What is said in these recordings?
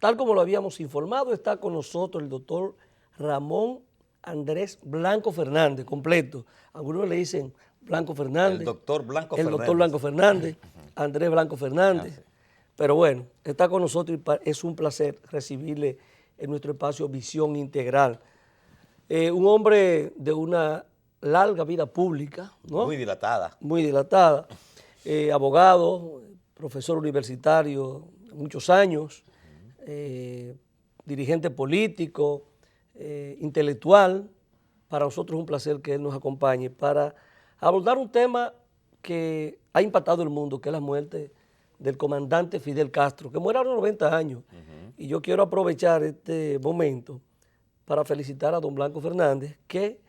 Tal como lo habíamos informado, está con nosotros el doctor Ramón Andrés Blanco Fernández, completo. Algunos le dicen Blanco Fernández. El doctor Blanco el Fernández. Doctor Blanco Fernández, Andrés Blanco Fernández. Sí. Pero bueno, está con nosotros y es un placer recibirle en nuestro espacio Visión Integral. Un hombre de una larga vida pública, ¿no? Muy dilatada. Muy dilatada. Abogado, profesor universitario, muchos años, dirigente político, intelectual. Para nosotros es un placer que él nos acompañe para abordar un tema que ha impactado el mundo, que es la muerte del comandante Fidel Castro, que muere a los 90 años. Y yo quiero aprovechar este momento para felicitar a don Blanco Fernández, que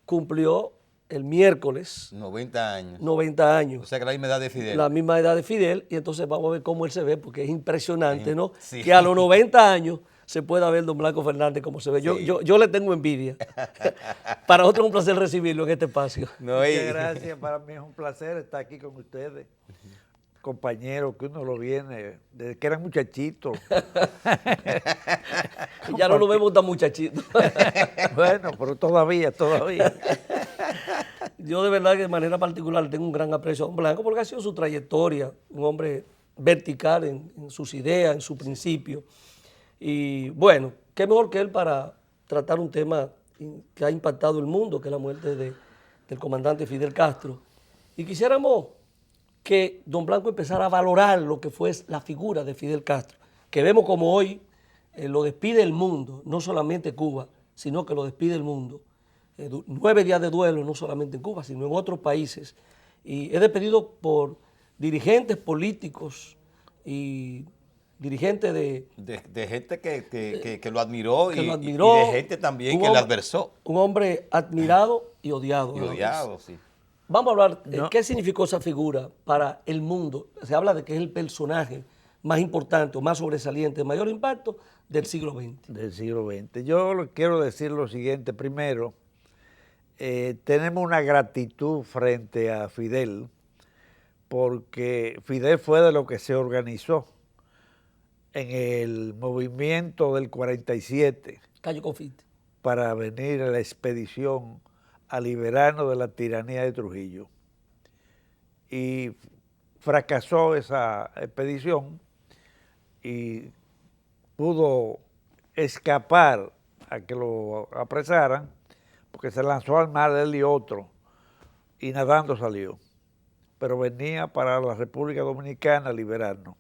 cumplió el miércoles 90 años. 90 años. O sea que la misma edad de Fidel. La misma edad de Fidel, y entonces vamos a ver cómo él se ve, porque es impresionante, ¿no? Sí. Que a los 90 años se pueda ver don Blanco Fernández como se ve. Sí. Yo le tengo envidia. Para nosotros es un placer recibirlo en este espacio. No, Muchas gracias, para mí es un placer estar aquí con ustedes. Compañeros, que uno lo viene desde que eran muchachitos. Ya no lo vemos tan muchachito. Bueno, pero todavía. Yo de verdad que de manera particular tengo un gran aprecio a don Blanco porque ha sido su trayectoria, un hombre vertical en sus ideas, en su principio. Y bueno, qué mejor que él para tratar un tema que ha impactado el mundo, que es la muerte del comandante Fidel Castro. Y quisiéramos que don Blanco empezara a valorar lo que fue la figura de Fidel Castro, que vemos como hoy lo despide el mundo, no solamente Cuba, sino que lo despide el mundo. 9 días de duelo, no solamente en Cuba, sino en otros países. Y es despedido por dirigentes políticos y dirigentes de gente que lo admiró, que y, lo admiró, y de gente también que le adversó. Un hombre admirado y odiado. Y odiado, sí. Vamos a hablar, No. ¿qué significó esa figura para el mundo? Se habla de que es el personaje más importante o más sobresaliente, de mayor impacto del siglo XX. Del siglo XX. Yo quiero decir lo siguiente. Primero, tenemos una gratitud frente a Fidel, porque Fidel fue de lo que se organizó en el movimiento del 47 Cayo Confite. para venir a la expedición a liberarnos de la tiranía de Trujillo. Y fracasó esa expedición y pudo escapar a que lo apresaran, porque se lanzó al mar él y otro, y nadando salió. Pero venía para la República Dominicana a liberarnos.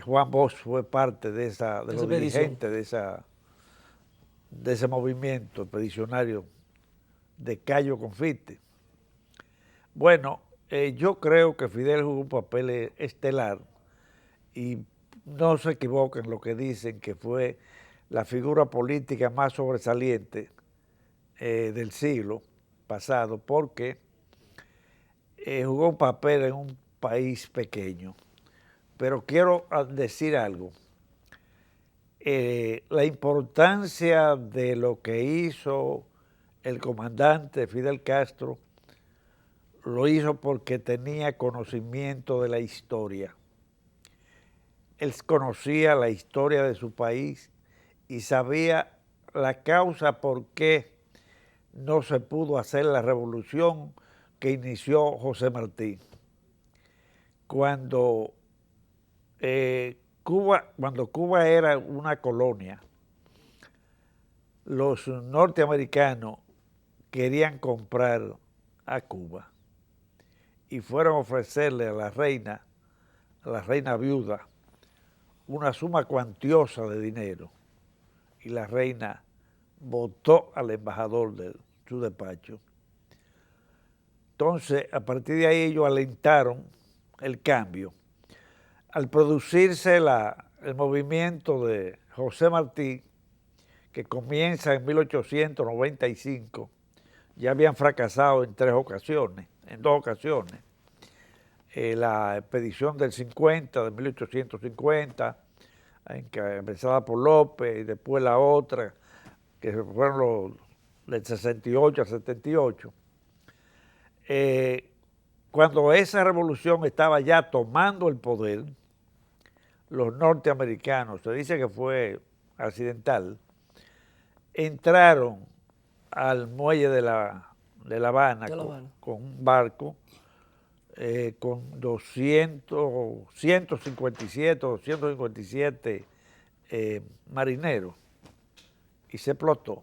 Juan Bosch fue parte de los dirigentes de ese movimiento expedicionario de Cayo Confite. Bueno, yo creo que Fidel jugó un papel estelar y no se equivoquen lo que dicen que fue la figura política más sobresaliente del siglo pasado, porque jugó un papel en un país pequeño. Pero quiero decir algo. La importancia de lo que hizo el comandante Fidel Castro lo hizo porque tenía conocimiento de la historia. Él conocía la historia de su país y sabía la causa por qué no se pudo hacer la revolución que inició José Martí. Cuando Cuba era una colonia, los norteamericanos querían comprar a Cuba y fueron a ofrecerle a la reina viuda, una suma cuantiosa de dinero, y la reina votó al embajador de su despacho. Entonces, a partir de ahí ellos alentaron el cambio. Al producirse el movimiento de José Martí, que comienza en 1895, ya habían fracasado en dos ocasiones. La expedición del 50, de 1850, empezada por López, y después la otra, que fueron los del 68 al 78. Cuando esa revolución estaba ya tomando el poder, los norteamericanos, se dice que fue accidental, entraron al muelle de La Habana, con un barco con 257 marineros y se explotó.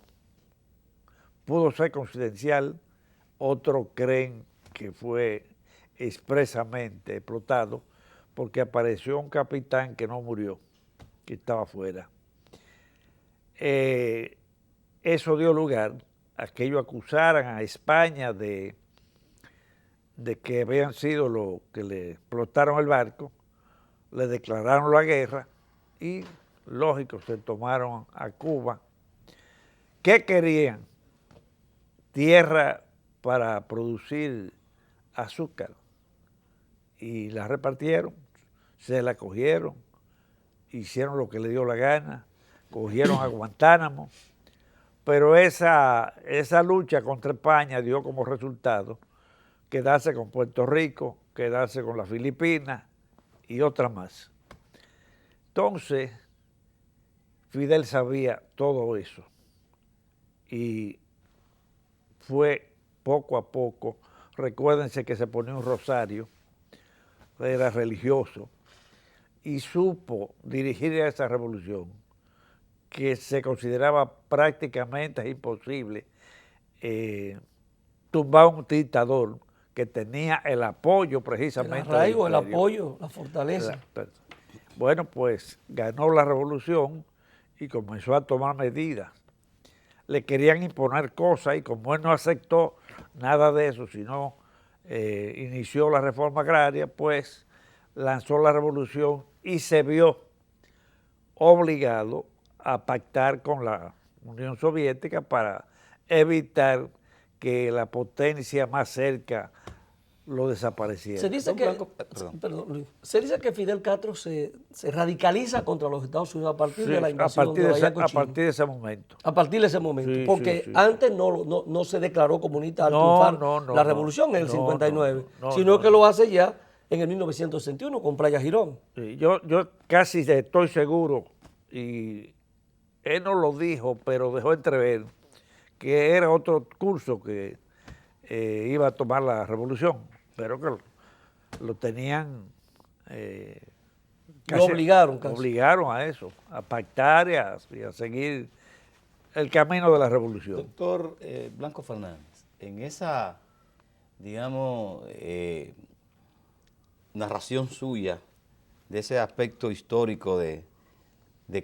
Pudo ser coincidencial, otros creen que fue expresamente explotado porque apareció un capitán que no murió, que estaba afuera. Eso dio lugar a que ellos acusaran a España de que habían sido los que le explotaron el barco, le declararon la guerra y, lógico, se tomaron a Cuba. ¿Qué querían? Tierra para producir azúcar. Y la repartieron, se la cogieron, hicieron lo que le dio la gana, cogieron a Guantánamo, pero esa lucha contra España dio como resultado quedarse con Puerto Rico, quedarse con las Filipinas y otras más. Entonces, Fidel sabía todo eso y fue poco a poco. Recuérdense que se ponía un rosario, era religioso, y supo dirigir esa revolución que se consideraba prácticamente imposible tumbar a un dictador que tenía el apoyo precisamente. El arraigo, el apoyo, la fortaleza. Bueno, pues ganó la revolución y comenzó a tomar medidas. Le querían imponer cosas y como él no aceptó nada de eso, sino inició la reforma agraria, pues lanzó la revolución y se vio obligado a pactar con la Unión Soviética para evitar que la potencia más cerca lo desapareciera. Se dice se dice que Fidel Castro se radicaliza contra los Estados Unidos a partir de la invasión de Ayacucho. A partir de ese momento. A partir de ese momento, Sí, porque sí. antes no se declaró comunista al triunfar la revolución en el 59, sino que lo hace ya en el 1961 con Playa Girón. Sí, yo casi estoy seguro, y él no lo dijo, pero dejó entrever que era otro curso que iba a tomar la revolución, pero que lo tenían... lo obligaron casi. Obligaron a eso, a pactar y a seguir el camino de la revolución. Doctor Blanco Fernández, en esa, digamos, narración suya de ese aspecto histórico de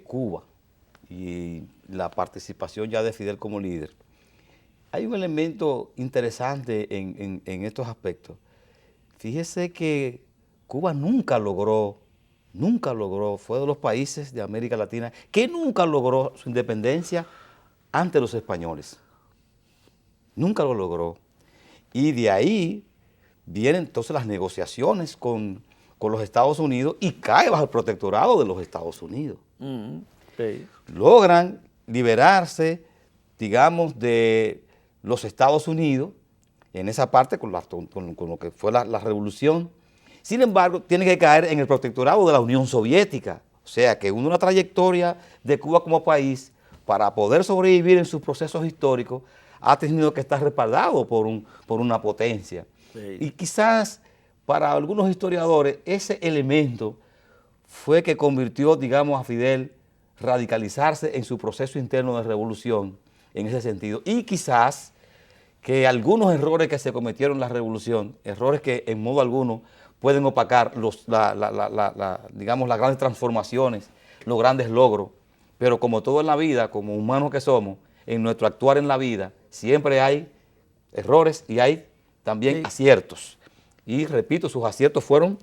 Cuba y la participación ya de Fidel como líder, hay un elemento interesante en estos aspectos. Fíjese que Cuba nunca logró, fue de los países de América Latina que nunca logró su independencia ante los españoles. Nunca lo logró. Y de ahí vienen entonces las negociaciones con los Estados Unidos y cae bajo el protectorado de los Estados Unidos. Sí. Logran liberarse, digamos, de los Estados Unidos en esa parte con lo que fue la revolución. Sin embargo, tiene que caer en el protectorado de la Unión Soviética. O sea, que una trayectoria de Cuba como país, para poder sobrevivir en sus procesos históricos, ha tenido que estar respaldado por una potencia. Sí. Y quizás para algunos historiadores ese elemento fue que convirtió, digamos, a Fidel radicalizarse en su proceso interno de revolución en ese sentido. Y quizás que algunos errores que se cometieron en la revolución, errores que en modo alguno pueden opacar digamos, las grandes transformaciones, los grandes logros, pero como todo en la vida, como humanos que somos, en nuestro actuar en la vida, siempre hay errores y hay también aciertos. Y repito, sus aciertos fueron,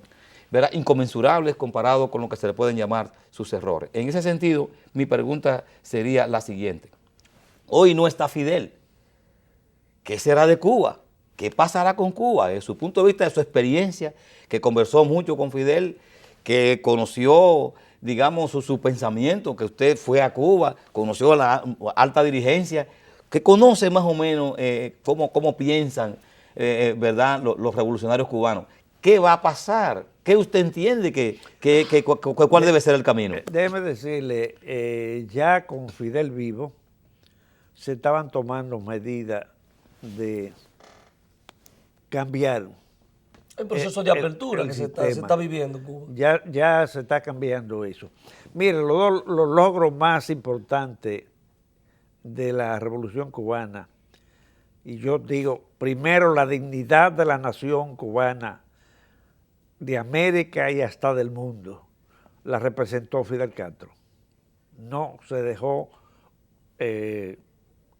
¿verdad?, inconmensurables comparados con lo que se le pueden llamar sus errores. En ese sentido, mi pregunta sería la siguiente. Hoy no está Fidel. ¿Qué será de Cuba? ¿Qué pasará con Cuba? Desde su punto de vista, de su experiencia, que conversó mucho con Fidel, que conoció, digamos, su pensamiento, que usted fue a Cuba, conoció a la alta dirigencia, que conoce más o menos cómo piensan, ¿verdad?, los revolucionarios cubanos. ¿qué va a pasar? ¿Qué usted entiende cuál debe ser el camino? Déjeme decirle, ya con Fidel vivo, se estaban tomando medidas de cambiar El proceso de apertura el que se sistema. está viviendo en Cuba. Ya se está cambiando eso. Mire, los logros más importantes de la Revolución Cubana, y yo digo, primero la dignidad de la nación cubana, de América y hasta del mundo, la representó Fidel Castro. No se dejó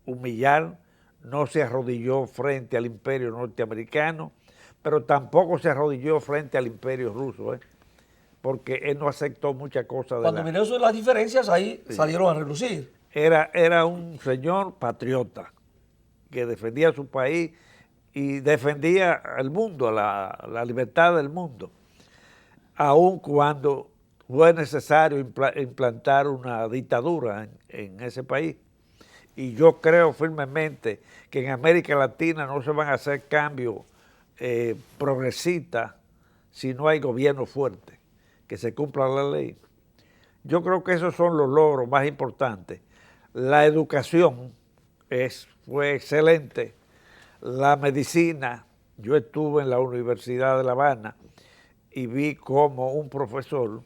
humillar, no se arrodilló frente al imperio norteamericano, pero tampoco se arrodilló frente al imperio ruso, porque él no aceptó muchas cosas de Cuando vinieron las diferencias, ahí salieron a relucir. Era un señor patriota que defendía su país y defendía al mundo, la libertad del mundo, aun cuando fue necesario implantar una dictadura en ese país. Y yo creo firmemente que en América Latina no se van a hacer cambios progresistas si no hay gobierno fuerte, que se cumpla la ley. Yo creo que esos son los logros más importantes. La educación fue excelente. La medicina, yo estuve en la Universidad de La Habana y vi cómo un profesor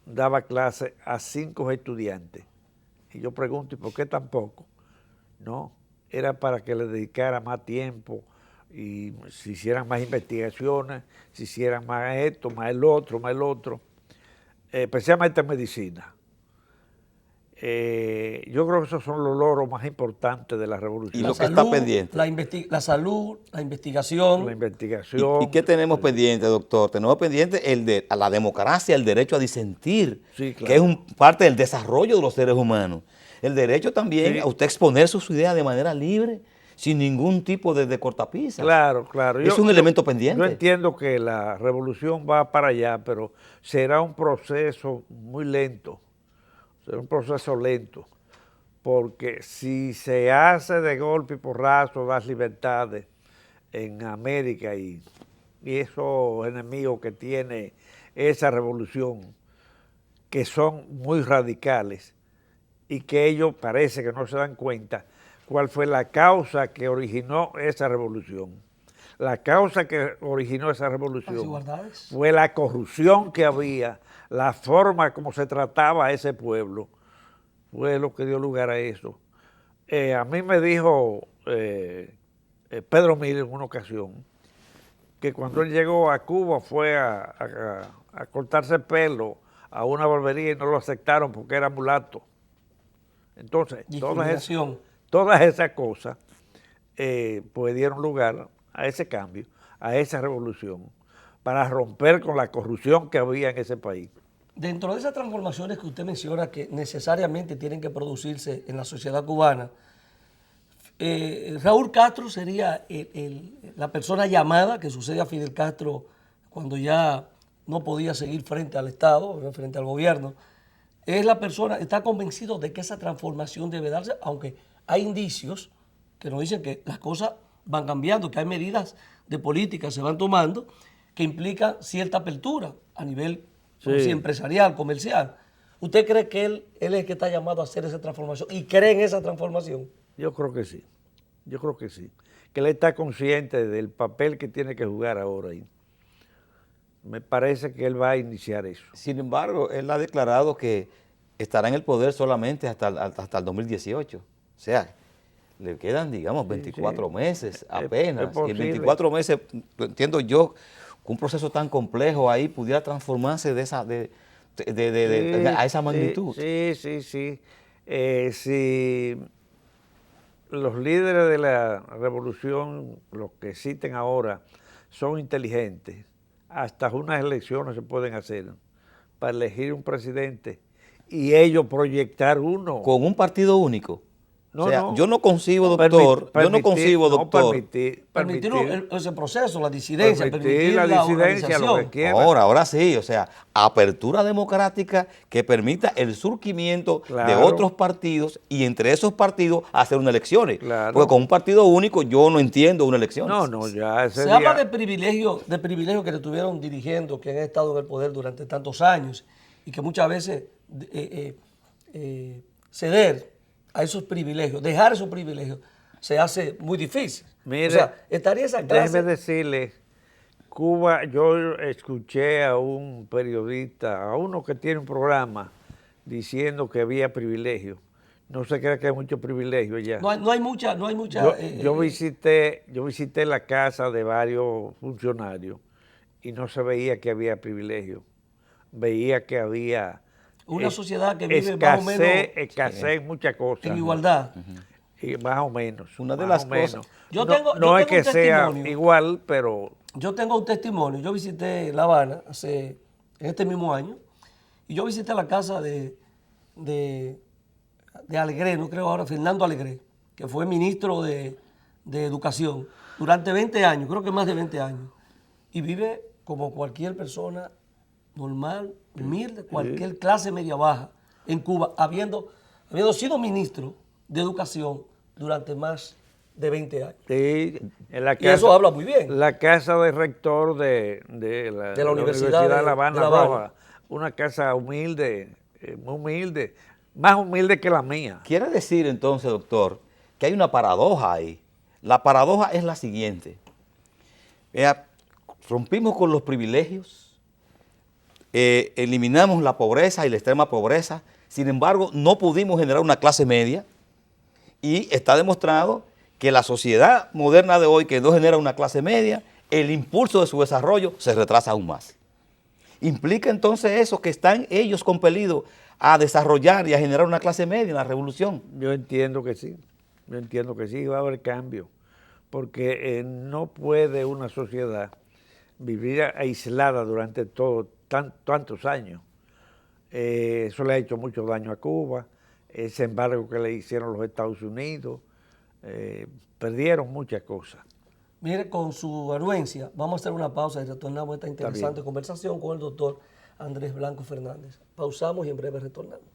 daba clase a 5 estudiantes. Y yo pregunto, ¿y por qué tan poco? No, era para que le dedicara más tiempo y se hicieran más investigaciones, se hicieran más esto, más el otro, especialmente en medicina. Yo creo que esos son los logros más importantes de la revolución. Y lo que está pendiente. La salud, la investigación. La investigación. ¿Y qué tenemos pendiente, doctor? Tenemos pendiente a la democracia, el derecho a disentir, Sí, claro. que es parte del desarrollo de los seres humanos. El derecho también a usted exponer sus ideas de manera libre, sin ningún tipo de cortapisas. Claro. Es un elemento pendiente. Yo entiendo que la revolución va para allá, pero será un proceso muy lento. Será un proceso lento, porque si se hace de golpe y porrazo las libertades en América y esos enemigos que tiene esa revolución, que son muy radicales y que ellos parece que no se dan cuenta cuál fue la causa que originó esa revolución. La causa que originó esa revolución fue la corrupción que había, la forma como se trataba a ese pueblo, fue lo que dio lugar a eso. A mí me dijo Pedro Mil en una ocasión que cuando él llegó a Cuba fue a cortarse el pelo a una barbería y no lo aceptaron porque era mulato. Entonces, todas esas cosas pues dieron lugar a ese cambio, a esa revolución, para romper con la corrupción que había en ese país. Dentro de esas transformaciones que usted menciona que necesariamente tienen que producirse en la sociedad cubana, Raúl Castro sería la persona llamada que sucede a Fidel Castro cuando ya no podía seguir frente al Estado, frente al gobierno. Es la persona, está convencido de que esa transformación debe darse, aunque hay indicios que nos dicen que las cosas van cambiando, que hay medidas de política que se van tomando que implican cierta apertura a nivel empresarial, comercial. ¿Usted cree que él es el que está llamado a hacer esa transformación y cree en esa transformación? Yo creo que sí, que él está consciente del papel que tiene que jugar ahora ahí. Me parece que él va a iniciar eso. Sin embargo, él ha declarado que estará en el poder solamente hasta el 2018. O sea, le quedan, digamos, 24 meses apenas. Es y en 24 meses, entiendo yo, un proceso tan complejo ahí pudiera transformarse a esa magnitud. Sí. Si los líderes de la revolución, los que existen ahora, son inteligentes, hasta unas elecciones se pueden hacer para elegir un presidente y ellos proyectar uno. Con un partido único. No, o sea, no. yo no concibo, doctor, yo no concibo, doctor. Permitir ese proceso, la disidencia, permitir la disidencia, organización. lo que quiera. Ahora sí, o sea, apertura democrática que permita el surgimiento de Claro. otros partidos y entre esos partidos hacer unas elecciones. Claro. Porque con un partido único yo no entiendo una elección. No, ya ese Se día... habla de privilegios que le estuvieron dirigiendo, que han estado en el poder durante tantos años y que muchas veces ceder a esos privilegios, dejar esos privilegios, se hace muy difícil. Mire, o sea, estaría esa clase... Déjeme decirle, Cuba, yo escuché a un periodista, a uno que tiene un programa, diciendo que había privilegios. No se cree que hay mucho privilegio ya. No hay mucha... Yo visité la casa de varios funcionarios y no se veía que había privilegio. Veía que había una sociedad que vive más o menos escasez en muchas cosas. en igualdad. Y más o menos. Una de más las o menos. cosas- No es tengo que un sea testimonio. igual, pero Yo tengo un testimonio. Yo visité La Habana en este mismo año y yo visité la casa de Alegre, no creo ahora, Fernando Alegre, que fue ministro de Educación durante 20 años, creo que más de 20 años. Y vive como cualquier persona normal, humilde, cualquier clase media baja en Cuba, habiendo sido ministro de Educación durante más de 20 años. sí, en la Y eso habla muy bien. La casa del rector de la Universidad de de La Habana, La Habana. Roja, una casa humilde, muy humilde, más humilde que la mía. Quiere decir entonces, doctor, que hay una paradoja ahí. La paradoja es la siguiente. Vea, rompimos con los privilegios, eliminamos la pobreza y la extrema pobreza, sin embargo no pudimos generar una clase media y está demostrado que la sociedad moderna de hoy que no genera una clase media, el impulso de su desarrollo se retrasa aún más. Implica entonces eso que están ellos compelidos a desarrollar y a generar una clase media en la revolución. Yo entiendo que sí, va a haber cambio, porque no puede una sociedad vivir aislada durante tantos años. Eso le ha hecho mucho daño a Cuba, ese embargo que le hicieron los Estados Unidos, perdieron muchas cosas. Mire, con su anuencia, vamos a hacer una pausa y retornamos a esta interesante conversación con el doctor Andrés Blanco Fernández. Pausamos y en breve retornamos.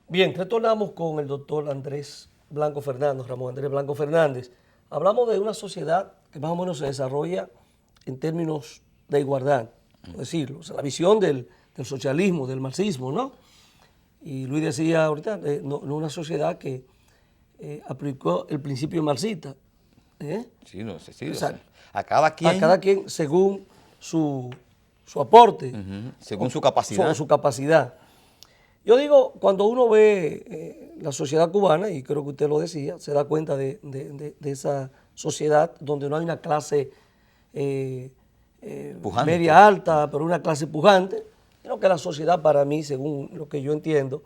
Bien, retornamos con el doctor Andrés Blanco Fernández, Ramón Andrés Blanco Fernández. Hablamos de una sociedad que más o menos se desarrolla en términos de igualdad, por decirlo, o sea, la visión del socialismo, del marxismo, ¿no? Y Luis decía ahorita, no una sociedad que aplicó el principio marxista. Sí, no sé, sí, O sea, a cada quien, según su aporte. según su capacidad. Su capacidad. Yo digo, cuando uno ve la sociedad cubana, y creo que usted lo decía, se da cuenta de esa sociedad donde no hay una clase media alta, pero una clase pujante. Creo que la sociedad para mí, según lo que yo entiendo,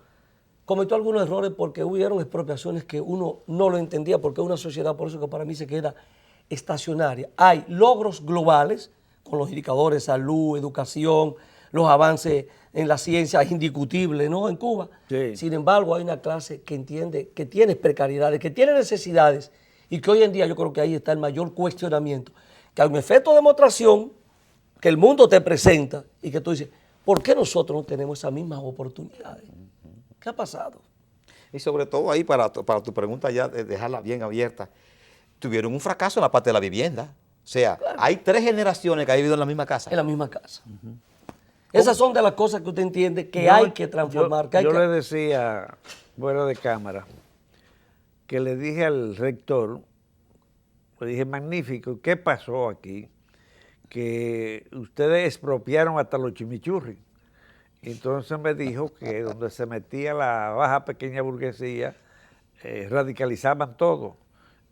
cometió algunos errores porque hubieron expropiaciones que uno no lo entendía, porque es una sociedad, por eso que para mí se queda estacionaria. Hay logros globales con los indicadores, salud, educación, los avances en la ciencia es indiscutible, ¿no? En Cuba. Sí. Sin embargo, hay una clase que entiende, que tiene precariedades, que tiene necesidades y que hoy en día yo creo que ahí está el mayor cuestionamiento. Que hay un efecto de demostración que el mundo te presenta y que tú dices, ¿por qué nosotros no tenemos esas mismas oportunidades? ¿Qué ha pasado? Y sobre todo ahí, para tu pregunta ya, dejarla bien abierta, tuvieron un fracaso en la parte de la vivienda. O sea, claro, hay 3 generaciones que han vivido en la misma casa. En la misma casa. Esas son de las cosas que usted entiende que hay que transformar. Yo le decía, fuera de cámara, que le dije al rector, le dije, magnífico, ¿qué pasó aquí? Que ustedes expropiaron hasta los chimichurri. Entonces me dijo que donde se metía la baja pequeña burguesía, radicalizaban todo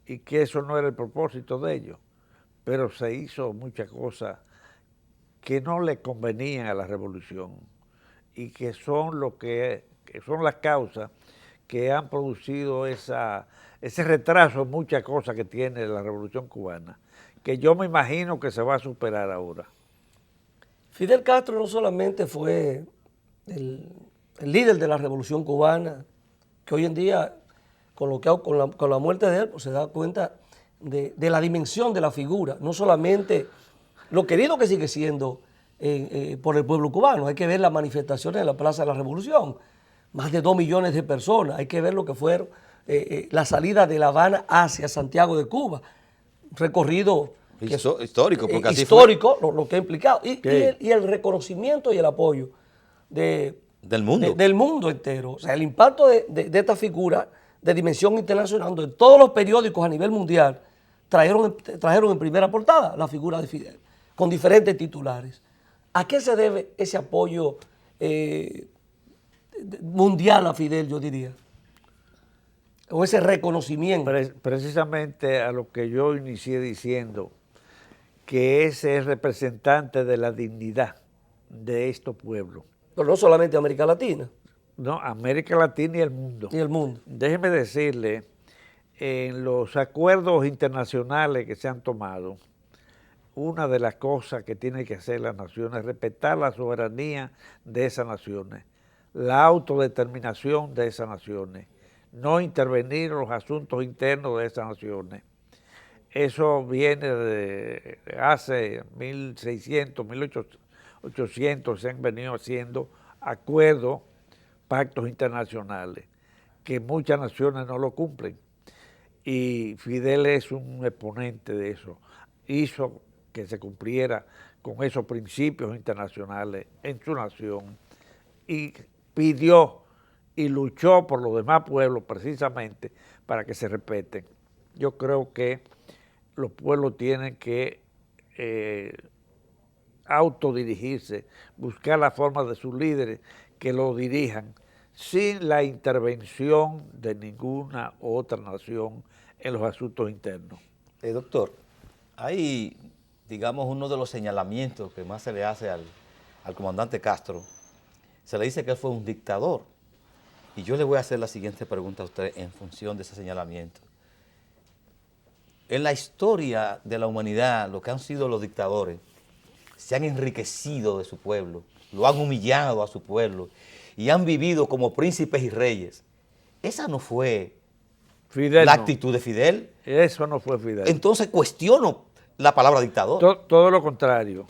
y que eso no era el propósito de ellos. Pero se hizo muchas cosas que no le convenían a la revolución y que son lo que son las causas que han producido esa ese retraso en muchas cosas que tiene la Revolución Cubana, que yo me imagino que se va a superar ahora. Fidel Castro no solamente fue el líder de la Revolución Cubana, que hoy en día, con la muerte de él, pues se da cuenta de la dimensión de la figura, no solamente lo querido que sigue siendo por el pueblo cubano, hay que ver las manifestaciones en la Plaza de la Revolución, más de 2 millones de personas, hay que ver lo que fueron la salida de La Habana hacia Santiago de Cuba, recorrido histórico, porque así histórico, lo que ha implicado, y el reconocimiento y el apoyo del mundo. del mundo entero. O sea, el impacto de esta figura de dimensión internacional, donde todos los periódicos a nivel mundial trajeron en primera portada la figura de Fidel, con diferentes titulares. ¿A qué se debe ese apoyo mundial a Fidel, yo diría? O ese reconocimiento. Precisamente a lo que yo inicié diciendo, que ese es representante de la dignidad de estos pueblos. Pero no solamente América Latina. No, América Latina y el mundo. Y el mundo. Déjeme decirle, en los acuerdos internacionales que se han tomado, una de las cosas que tienen que hacer las naciones es respetar la soberanía de esas naciones, la autodeterminación de esas naciones, no intervenir en los asuntos internos de esas naciones. Eso viene de hace 1600, 1800, se han venido haciendo acuerdos, pactos internacionales, que muchas naciones no lo cumplen. Y Fidel es un exponente de eso. Hizo que se cumpliera con esos principios internacionales en su nación y pidió y luchó por los demás pueblos precisamente para que se respeten. Yo creo que los pueblos tienen que autodirigirse, buscar la forma de sus líderes que lo dirijan sin la intervención de ninguna otra nación en los asuntos internos. Doctor, hay, digamos, uno de los señalamientos que más se le hace al comandante Castro, se le dice que él fue un dictador. Y yo le voy a hacer la siguiente pregunta a usted en función de ese señalamiento. En la historia de la humanidad, lo que han sido los dictadores, se han enriquecido de su pueblo, lo han humillado a su pueblo y han vivido como príncipes y reyes. Esa no fue Fidel, la no. actitud de Fidel. Eso no fue Fidel. Entonces cuestiono la palabra dictador. Todo lo contrario.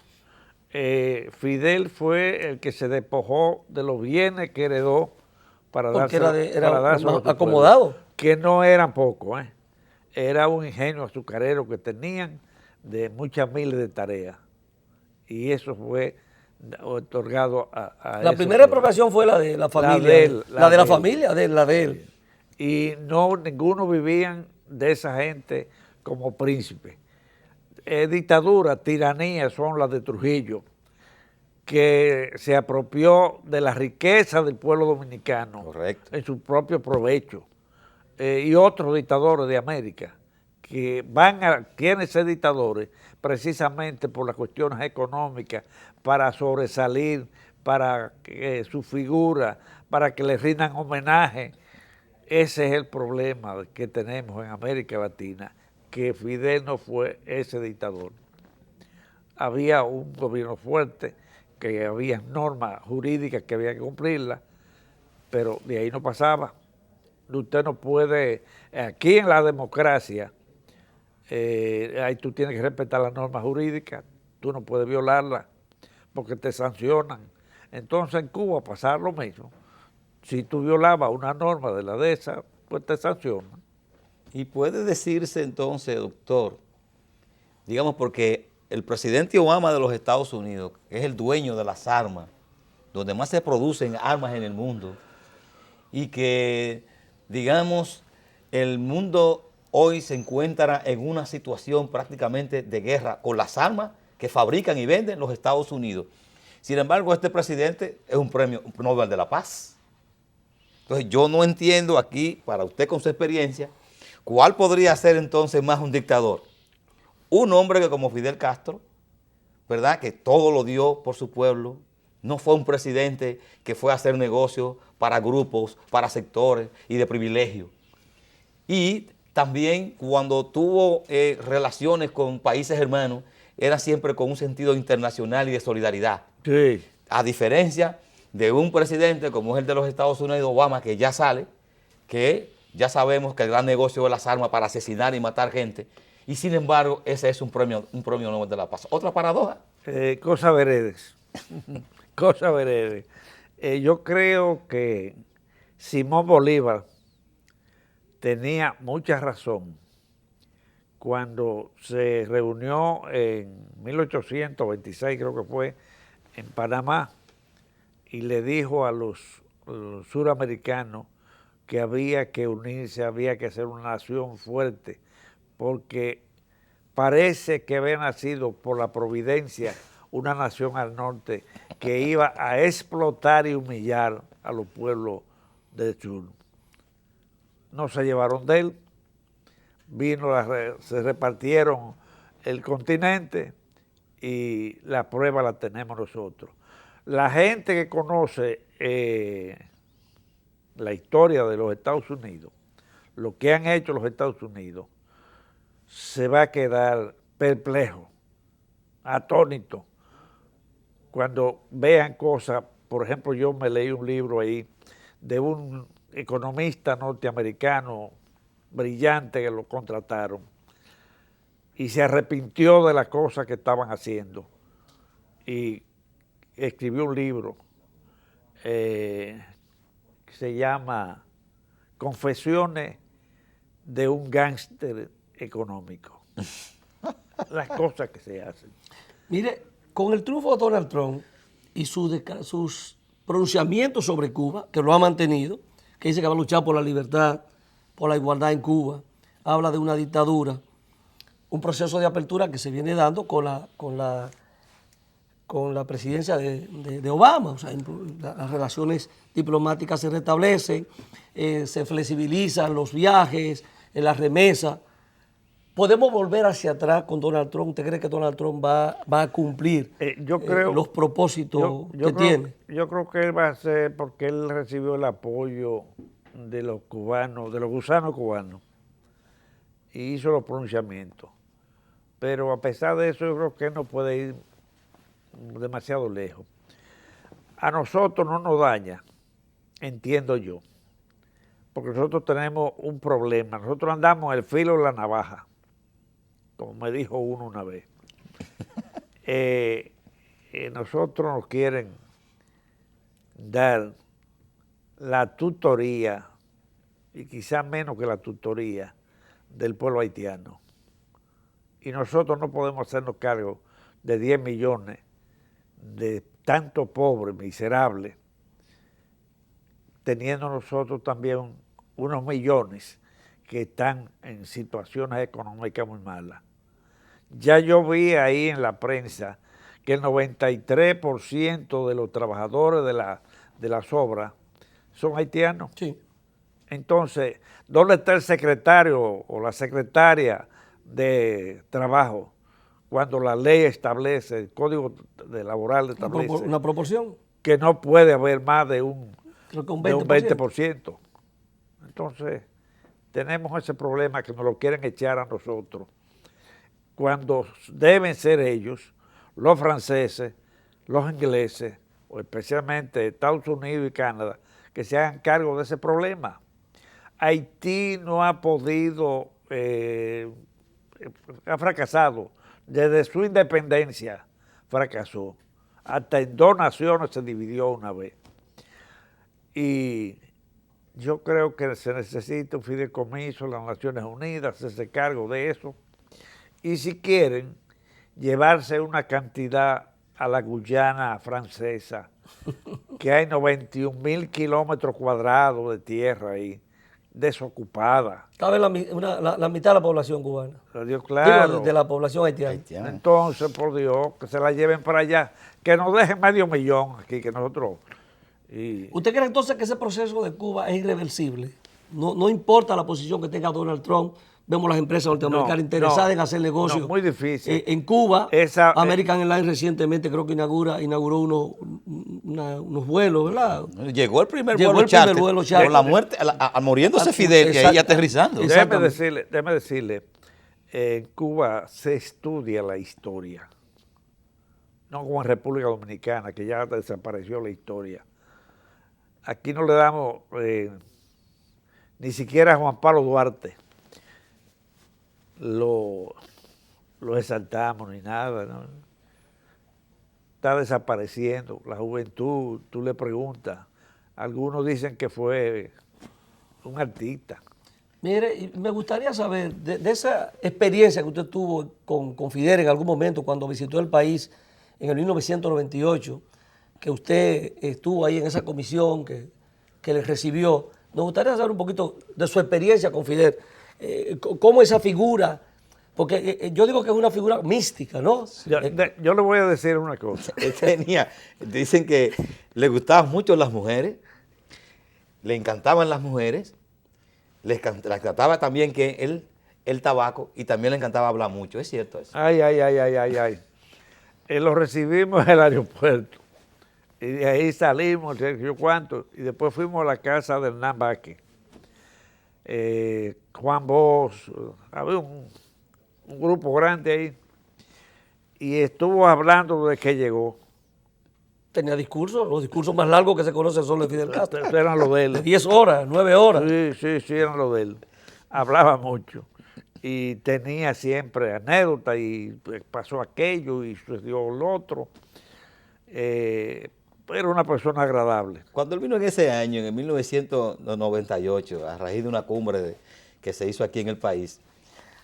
Fidel fue el que se despojó de los bienes que heredó para Porque darse era acomodado. Que no eran pocos, Era un ingenio azucarero que tenían de muchas miles de tareas. Y eso fue otorgado a La primera expropiación fue la de la familia. La de él. Y no, ninguno vivían de esa gente como príncipe. Dictadura, tiranía son las de Trujillo, que se apropió de la riqueza del pueblo dominicano. Correcto. En su propio provecho. Y otros dictadores de América que quieren ser dictadores precisamente por las cuestiones económicas, para sobresalir, para que su figura, para que les rindan homenaje. Ese es el problema que tenemos en América Latina, que Fidel no fue ese dictador. Había un gobierno fuerte, que había normas jurídicas que había que cumplirlas, pero de ahí no pasaba. Usted no puede, aquí en la democracia, ahí tú tienes que respetar las normas jurídicas, tú no puedes violarlas porque te sancionan. Entonces en Cuba pasaba lo mismo. Si tú violabas una norma de la de esa, pues te sancionan. Y puede decirse entonces, doctor, digamos porque el presidente Obama de los Estados Unidos, que es el dueño de las armas, donde más se producen armas en el mundo, y que, digamos, el mundo hoy se encuentra en una situación prácticamente de guerra con las armas que fabrican y venden los Estados Unidos. Sin embargo, este presidente es un premio Nobel de la Paz. Entonces, yo no entiendo aquí, para usted con su experiencia, ¿cuál podría ser entonces más un dictador? Un hombre que como Fidel Castro, ¿verdad?, que todo lo dio por su pueblo, no fue un presidente que fue a hacer negocios para grupos, para sectores y de privilegio. Y también cuando tuvo relaciones con países hermanos, era siempre con un sentido internacional y de solidaridad. Sí. A diferencia de un presidente como es el de los Estados Unidos, Obama, que ya sale, que ya sabemos que el gran negocio de las armas para asesinar y matar gente, y sin embargo ese es un premio Nobel de la Paz. Otra paradoja. Cosa veredes. Cosa veredes. Yo creo que Simón Bolívar tenía mucha razón cuando se reunió en 1826, creo que fue, en Panamá, y le dijo a los suramericanos que había que unirse, había que ser una nación fuerte, porque parece que había nacido por la providencia una nación al norte que iba a explotar y humillar a los pueblos del sur. No se llevaron de él, se repartieron el continente y la prueba la tenemos nosotros. La gente que conoce la historia de los Estados Unidos, lo que han hecho los Estados Unidos, se va a quedar perplejo, atónito, cuando vean cosas. Por ejemplo, yo me leí un libro ahí de un economista norteamericano brillante que lo contrataron y se arrepintió de las cosas que estaban haciendo y escribió un libro que se llama Confesiones de un gángster económico. Las cosas que se hacen. Mire, con el triunfo de Donald Trump y sus pronunciamientos sobre Cuba, que lo ha mantenido, que dice que va a luchar por la libertad, por la igualdad en Cuba, habla de una dictadura, un proceso de apertura que se viene dando con la presidencia de Obama. O sea, las relaciones diplomáticas se restablecen, se flexibilizan los viajes, las remesas. ¿Podemos volver hacia atrás con Donald Trump? ¿Usted cree que Donald Trump va a cumplir los propósitos que tiene? Yo creo que él va a hacer, porque él recibió el apoyo de los cubanos, de los gusanos cubanos, y hizo los pronunciamientos. Pero a pesar de eso, yo creo que él no puede ir demasiado lejos. A nosotros no nos daña, entiendo yo, porque nosotros tenemos un problema. Nosotros andamos el filo de la navaja, como me dijo uno una vez. Nosotros nos quieren dar la tutoría, y quizás menos que la tutoría, del pueblo haitiano. Y nosotros no podemos hacernos cargo de 10 millones de tantos pobres, miserables, teniendo nosotros también unos millones que están en situaciones económicas muy malas. Ya yo vi ahí en la prensa que el 93% de los trabajadores de las obras son haitianos. Sí. Entonces, ¿dónde está el secretario o la secretaria de trabajo cuando la ley establece, el código laboral establece ¿Una proporción? que no puede haber más de un Creo que un 20%? Entonces, tenemos ese problema que nos lo quieren echar a nosotros, cuando deben ser ellos, los franceses, los ingleses, o especialmente Estados Unidos y Canadá, que se hagan cargo de ese problema. Haití no ha podido, ha fracasado. Desde su independencia fracasó. Hasta en 2 naciones se dividió una vez. Y yo creo que se necesita un fideicomiso de las Naciones Unidas, hacerse cargo de eso. Y si quieren, llevarse una cantidad a la Guyana francesa, que hay 91,000 kilómetros cuadrados de tierra ahí, desocupada. Cabe la mitad de la población cubana. Dios, claro. Digo, de la población haitiana. Entonces, por Dios, que se la lleven para allá, que nos dejen 500,000 aquí, que nosotros... ¿Usted cree entonces que ese proceso de Cuba es irreversible? No importa la posición que tenga Donald Trump, vemos las empresas norteamericanas interesadas en hacer negocios. No, muy difícil. En Cuba, American Airlines recientemente creo que inauguró unos vuelos, ¿verdad? Llegó el primer Llegó vuelo el primer charter, vuelo charter. con la muerte, muriéndose Fidel y ahí Exacto. aterrizando. Déjeme decirle, en Cuba se estudia la historia, no como en República Dominicana, que ya desapareció la historia. Aquí no le damos ni siquiera a Juan Pablo Duarte lo exaltamos ni nada, ¿no? Está desapareciendo la juventud. Tú le preguntas, algunos dicen que fue un artista. Mire, y me gustaría saber de esa experiencia que usted tuvo con Fidel en algún momento cuando visitó el país en el 1998, que usted estuvo ahí en esa comisión que le recibió. Nos gustaría saber un poquito de su experiencia con Fidel, cómo esa figura, porque yo digo que es una figura mística, ¿no? Yo le voy a decir una cosa. Dicen que le gustaban mucho las mujeres, le encantaban las mujeres, le encantaba también que el tabaco y también le encantaba hablar mucho. ¿Es cierto eso? Ay. Lo recibimos en el aeropuerto y de ahí salimos, yo cuánto, y después fuimos a la casa de Hernán Vázquez. Juan Bosch, había un grupo grande ahí y estuvo hablando de que llegó. Tenía discursos, los discursos más largos que se conocen son los de Fidel Castro. Eran los de él. De 10 horas, 9 horas. Sí, eran los de él. Hablaba mucho y tenía siempre anécdotas y pasó aquello y sucedió lo otro. Era una persona agradable. Cuando él vino en ese año, en el 1998, a raíz de una cumbre que se hizo aquí en el país,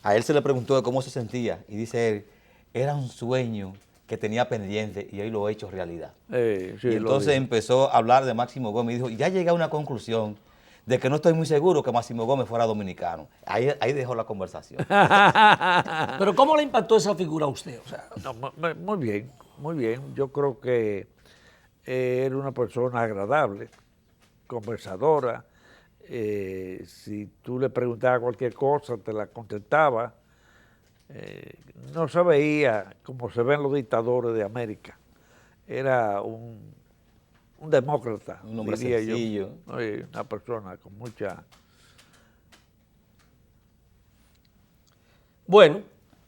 a él se le preguntó de cómo se sentía y dice él, era un sueño que tenía pendiente y hoy lo he hecho realidad. Sí, y entonces empezó a hablar de Máximo Gómez y dijo, ya llegué a una conclusión de que no estoy muy seguro que Máximo Gómez fuera dominicano. Ahí dejó la conversación. Pero ¿cómo le impactó esa figura a usted? O sea, No, muy bien, muy bien. Yo creo que era una persona agradable, conversadora. Si tú le preguntabas cualquier cosa, te la contestaba. No se veía como se ven los dictadores de América. Era un demócrata, Un hombre diría sencillo. yo. Una persona con mucha... bueno,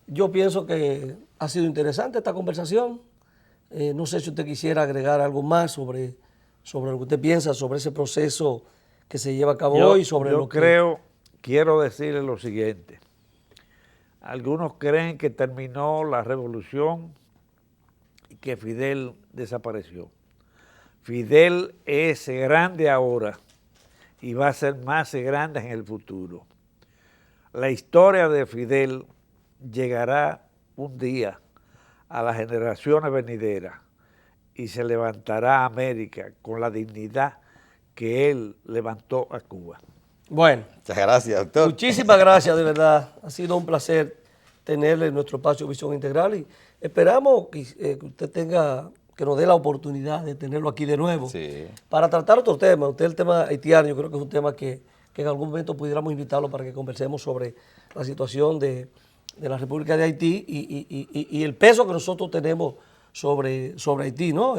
yo pienso que ha sido interesante esta conversación. No sé si usted quisiera agregar algo más sobre lo que usted piensa, sobre ese proceso que se lleva a cabo hoy, sobre lo que... Quiero decirle lo siguiente. Algunos creen que terminó la revolución y que Fidel desapareció. Fidel es grande ahora y va a ser más grande en el futuro. La historia de Fidel llegará un día a las generaciones venideras y se levantará América con la dignidad que él levantó a Cuba. Bueno, Muchas gracias, doctor. muchísimas gracias, de verdad. Ha sido un placer tenerle en nuestro espacio Visión Integral y esperamos que usted que nos dé la oportunidad de tenerlo aquí de nuevo para tratar otro tema. Usted el tema haitiano, yo creo que es un tema que en algún momento pudiéramos invitarlo para que conversemos sobre la situación de la República de Haití y el peso que nosotros tenemos sobre Haití, ¿no?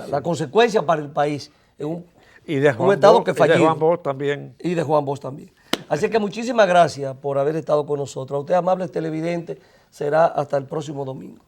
La consecuencia para el país. Y de un Estado que fallido. Y de Juan Bosch también. Y de Juan Bosch también. Así que muchísimas gracias por haber estado con nosotros. A usted, amables televidentes, será hasta el próximo domingo.